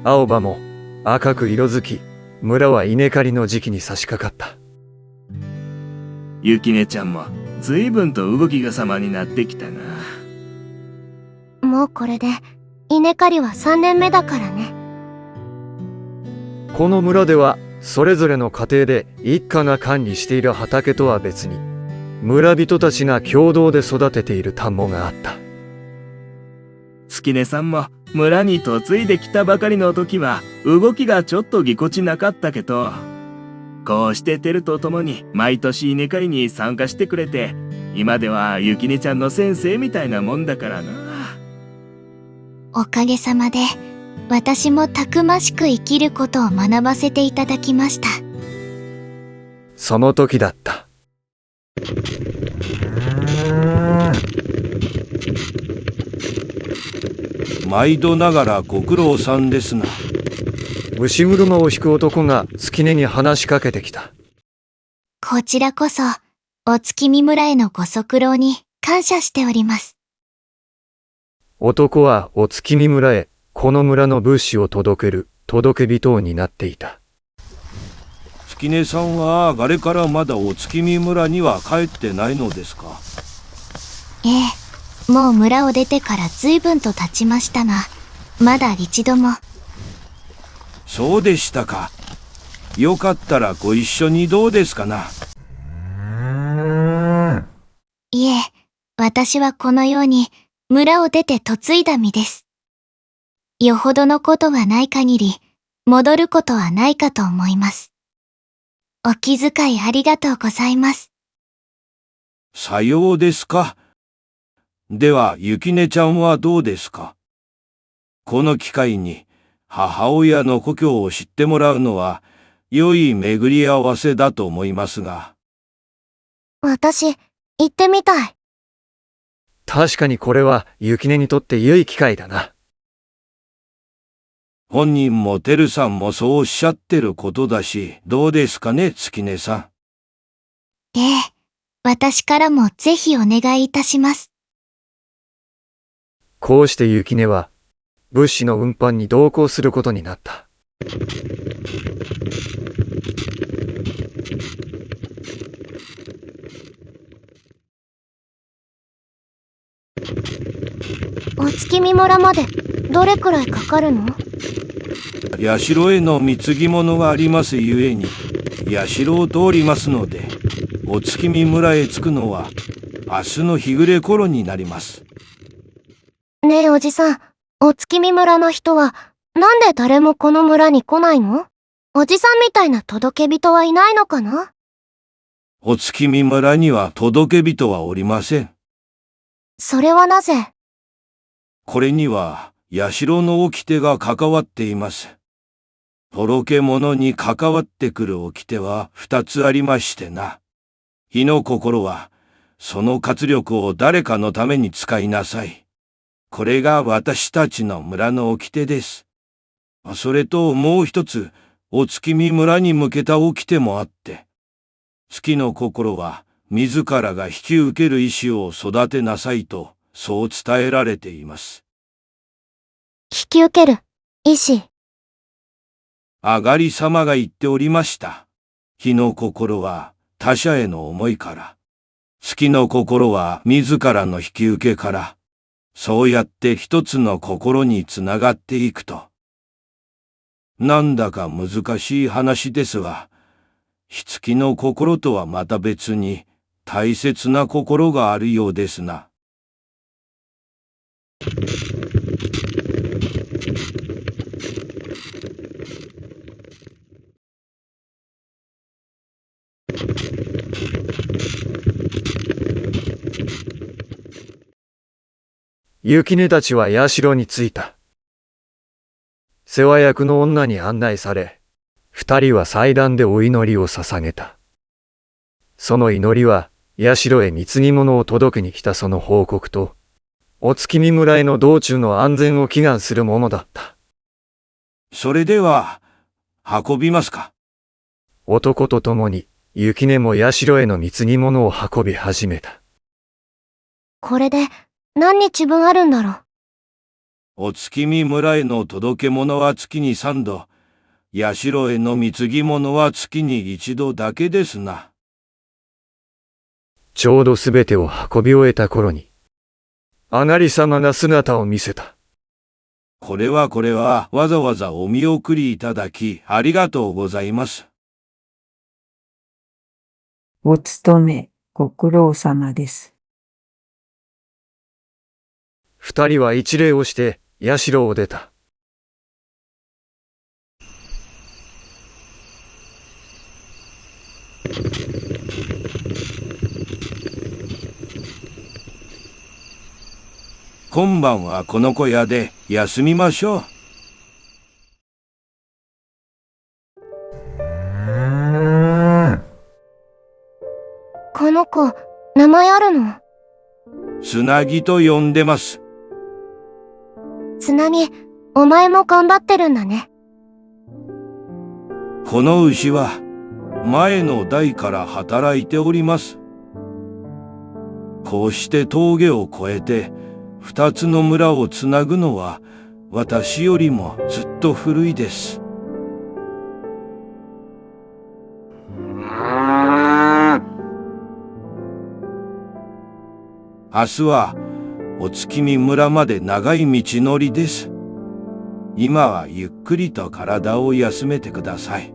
青葉も赤く色づき、村は稲刈りの時期に差し掛かった。ゆきねちゃんも随分と動きが様になってきたな。もうこれで稲刈りは3年目だからね。この村ではそれぞれの家庭で一家が管理している畑とは別に、村人たちが共同で育てている田んぼがあった。月音さんも村に嫁いできたばかりの時は動きがちょっとぎこちなかったけど、こうしてテルと共に毎年稲刈りに参加してくれて、今ではゆきねちゃんの先生みたいなもんだからな。おかげさまで私もたくましく生きることを学ばせていただきました。その時だった。毎度ながらご苦労さんですな。牛車を引く男が月音に話しかけてきた。こちらこそお月見村へのご足労に感謝しております。男はお月見村へこの村の物資を届ける届け人になっていた。月音さんはあれからまだお月見村には帰ってないのですか？ええ、もう村を出てから随分と経ちましたが、まだ一度も。そうでしたか。よかったらご一緒にどうですかな。いえ、私はこのように村を出て嫁いだ身です。よほどのことはない限り、戻ることはないかと思います。お気遣いありがとうございます。さようですか。では、ゆきねちゃんはどうですか。この機会に母親の故郷を知ってもらうのは良い巡り合わせだと思いますが。私、行ってみたい。確かにこれは雪音にとって良い機会だな。本人もてるさんもそうおっしゃってることだし、どうですかね、月音さん。ええ、私からもぜひお願いいたします。こうして雪音は物資の運搬に同行することになった。お月見村までどれくらいかかるの？社への貢ぎ物がありますゆえに、社を通りますので、お月見村へ着くのは明日の日暮れ頃になります。ねえおじさん、お月見村の人はなんで誰もこの村に来ないの？おじさんみたいな届け人はいないのかな？お月見村には届け人はおりません。それはなぜ？これには社の掟が関わっています。届け物に関わってくる掟は2つありましてな。日の心は、その活力を誰かのために使いなさい。これが私たちの村の掟です。それともう一つ、お月見村に向けた掟もあって、月の心は自らが引き受ける意志を育てなさいと、そう伝えられています。引き受ける意志。あがり様が言っておりました。日の心は他者への思いから、月の心は自らの引き受けから、そうやって一つの心につながっていくと。なんだか難しい話ですが、月の心とはまた別に大切な心があるようですな。雪音たちは社に着いた。世話役の女に案内され、二人は祭壇でお祈りを捧げた。その祈りは、社へ貢ぎ物を届けに来たその報告と、お月見村への道中の安全を祈願するものだった。それでは、運びますか。男と共に、雪音も社への貢ぎ物を運び始めた。これで何日分あるんだろう。お月見村への届け物は月に3度、社への貢ぎ物は月に1度だけですな。ちょうどすべてを運び終えた頃に、あがり様が姿を見せた。これはわざわざお見送りいただきありがとうございます。お勤め、ご苦労様です。二人は一礼をして社を出た。今晩はこの小屋で休みましょう。この子、名前あるの？つなぎと呼んでます。つなぎ、お前も頑張ってるんだね。この牛は前の代から働いております。こうして峠を越えて二つの村をつなぐのは私よりもずっと古いです。明日はお月見村まで長い道のりです。今はゆっくりと体を休めてください。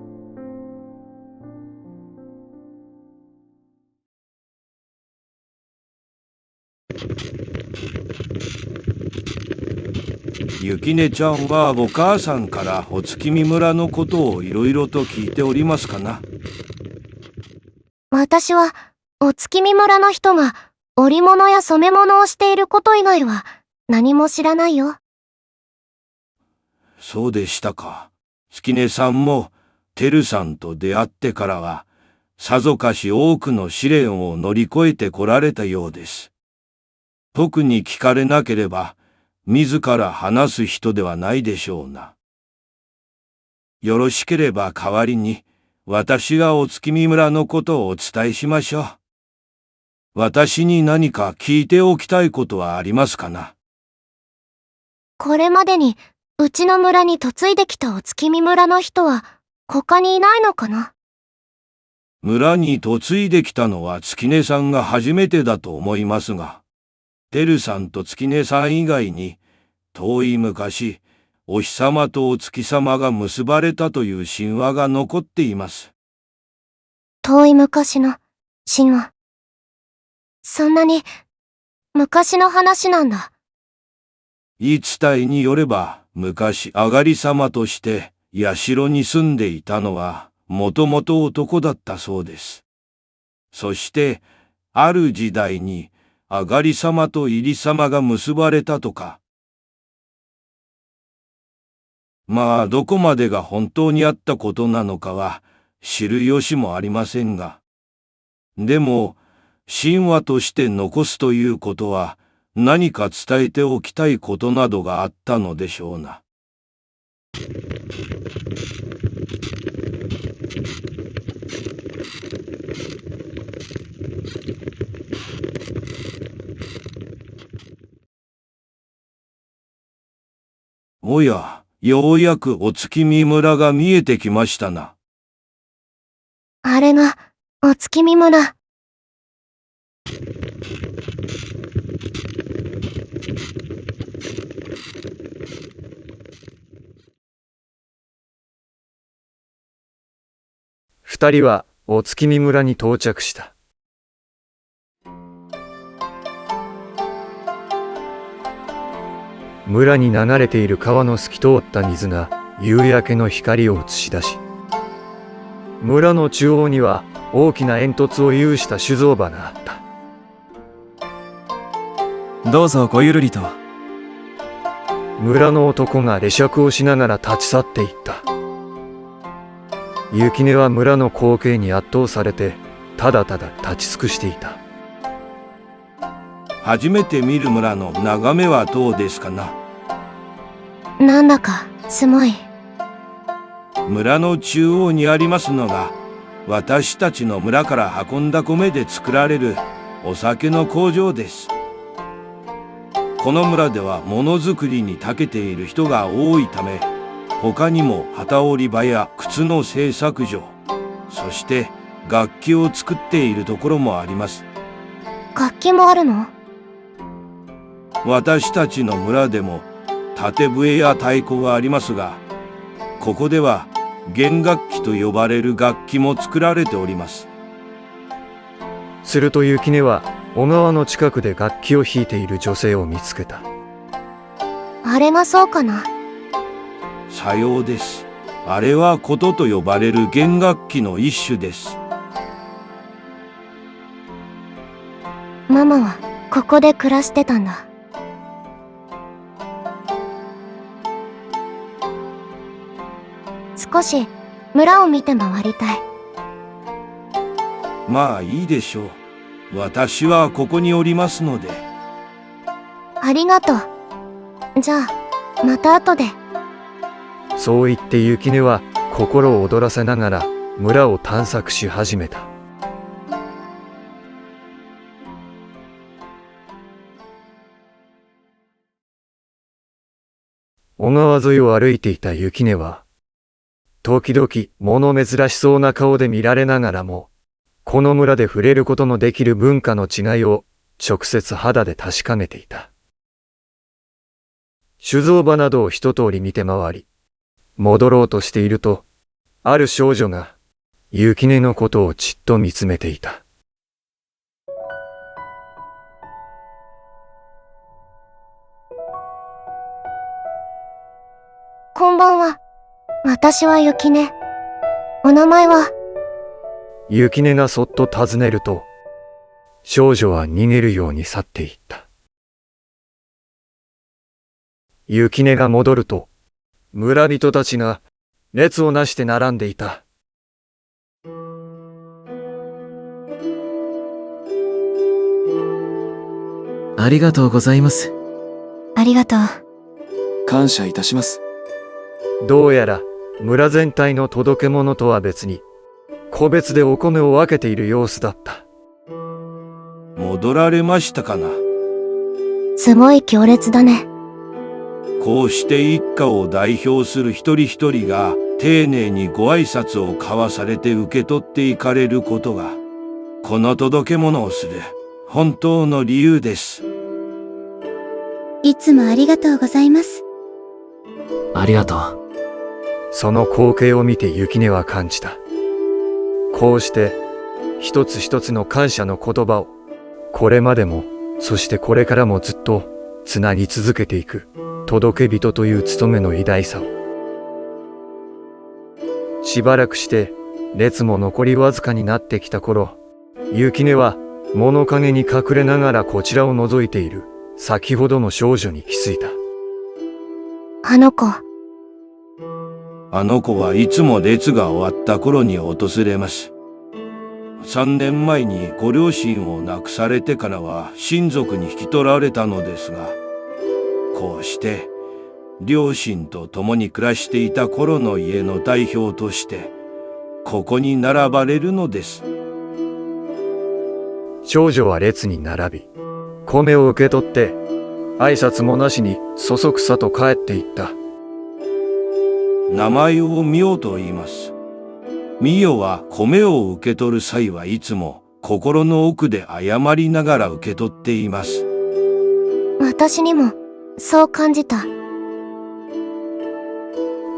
ゆきねちゃんはお母さんからお月見村のことをいろいろと聞いておりますかな？私は、お月見村の人が、織物や染め物をしていること以外は、何も知らないよ。そうでしたか。月音さんも、てるさんと出会ってからは、さぞかし多くの試練を乗り越えてこられたようです。特に聞かれなければ、自ら話す人ではないでしょうな。よろしければ代わりに、私がお月見村のことをお伝えしましょう。私に何か聞いておきたいことはありますかな？これまでに、うちの村に嫁いできたお月見村の人は、他にいないのかな？村に嫁いできたのは月音さんが初めてだと思いますが、てるさんと月音さん以外に、遠い昔、お日様とお月様が結ばれたという神話が残っています。遠い昔の神話。そんなに昔の話なんだ。言い伝えによれば、昔あがり様として社に住んでいたのは、もともと男だったそうです。そして、ある時代に、あがり様と入り様が結ばれたとか。まあ、どこまでが本当にあったことなのかは、知る由もありませんが。でも、神話として残すということは、何か伝えておきたいことなどがあったのでしょうな。おや、ようやくお月見村が見えてきましたな。あれが、お月見村。二人はお月見村に到着した。村に流れている川の透き通った水が夕焼けの光を映し出し、村の中央には大きな煙突を有した酒造場があった。どうぞごゆるりと。村の男が会釈をしながら立ち去っていった。雪音は村の光景に圧倒されて、ただただ立ち尽くしていた。初めて見る村の眺めはどうですかな？なんだか、すごい。村の中央にありますのが、私たちの村から運んだ米で作られるお酒の工場です。この村ではものづくりに長けている人が多いため、他にも機織り場や靴の製作所、そして楽器を作っているところもあります。楽器もあるの？私たちの村でも縦笛や太鼓がありますが、ここでは弦楽器と呼ばれる楽器も作られております。すると雪音は小川の近くで楽器を弾いている女性を見つけた。あれがそうかな。さようです。あれは琴と呼ばれる弦楽器の一種です。ママはここで暮らしてたんだ。少し村を見て回りたい。まあいいでしょう。私はここにおりますので。ありがとう。じゃあまた後で。そう言って雪音は心を躍らせながら村を探索し始めた。小川沿いを歩いていた雪音は、時々物珍しそうな顔で見られながらも、この村で触れることのできる文化の違いを直接肌で確かめていた。酒造場などを一通り見て回り、戻ろうとしていると、ある少女が雪音のことをじっと見つめていた。こんばんは。私は雪音。お名前は？雪音がそっと尋ねると、少女は逃げるように去っていった。雪音が戻ると、村人たちが列をなして並んでいた。ありがとうございます。ありがとう。感謝いたします。どうやら村全体の届け物とは別に、個別でお米を分けている様子だった。戻られましたかな。すごい行列だね。こうして一家を代表する一人一人が丁寧にご挨拶を交わされて受け取っていかれることが、この届け物をする本当の理由です。いつもありがとうございます。ありがとう。その光景を見て雪音は感じた。こうして一つ一つの感謝の言葉を、これまでもそしてこれからもずっとつなぎ続けていく届け人という務めの偉大さを。しばらくして列も残りわずかになってきた頃、雪音は物陰に隠れながらこちらを覗いている先ほどの少女に気づいた。あの子。あの子はいつも列が終わった頃に訪れます。3年前にご両親を亡くされてからは親族に引き取られたのですが、こうして両親と共に暮らしていた頃の家の代表としてここに並ばれるのです。少女は列に並び、米を受け取って挨拶もなしにそそくさと帰っていった。名前をミオと言います。ミオは米を受け取る際はいつも心の奥で謝りながら受け取っています。私にもそう感じた。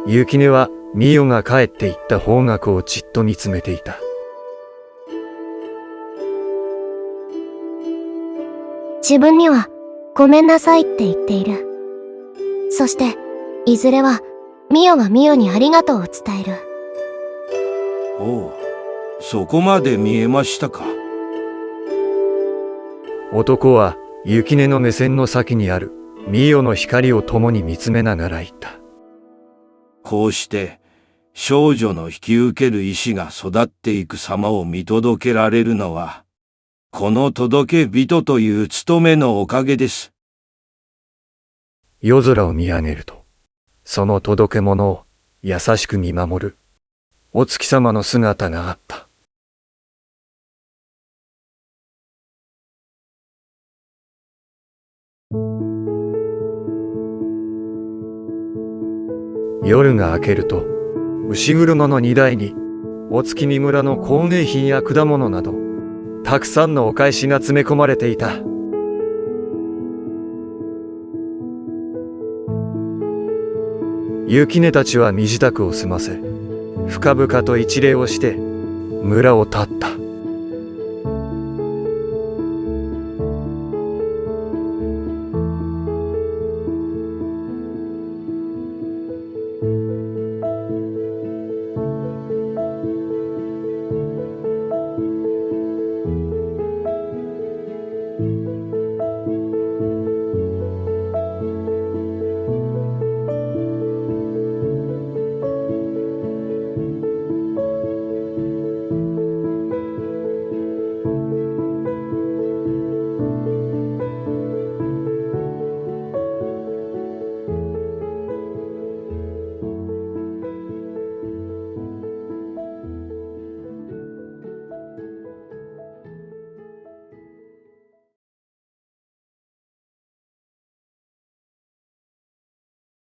雪音はミオが帰っていった方角をじっと見つめていた。自分にはごめんなさいって言っている。そしていずれはミオがミオにありがとうを伝える。おう、そこまで見えましたか。男は雪音の目線の先にあるミオの光を共に見つめながら言った。こうして少女の引き受ける意志が育っていく様を見届けられるのは、この届け人という務めのおかげです。夜空を見上げると、その届け物を優しく見守るお月様の姿があった。夜が明けると、牛車の荷台に、お月見村の工芸品や果物など、たくさんのお返しが詰め込まれていた。雪音たちは身支度を済ませ、深々と一礼をして、村を立った。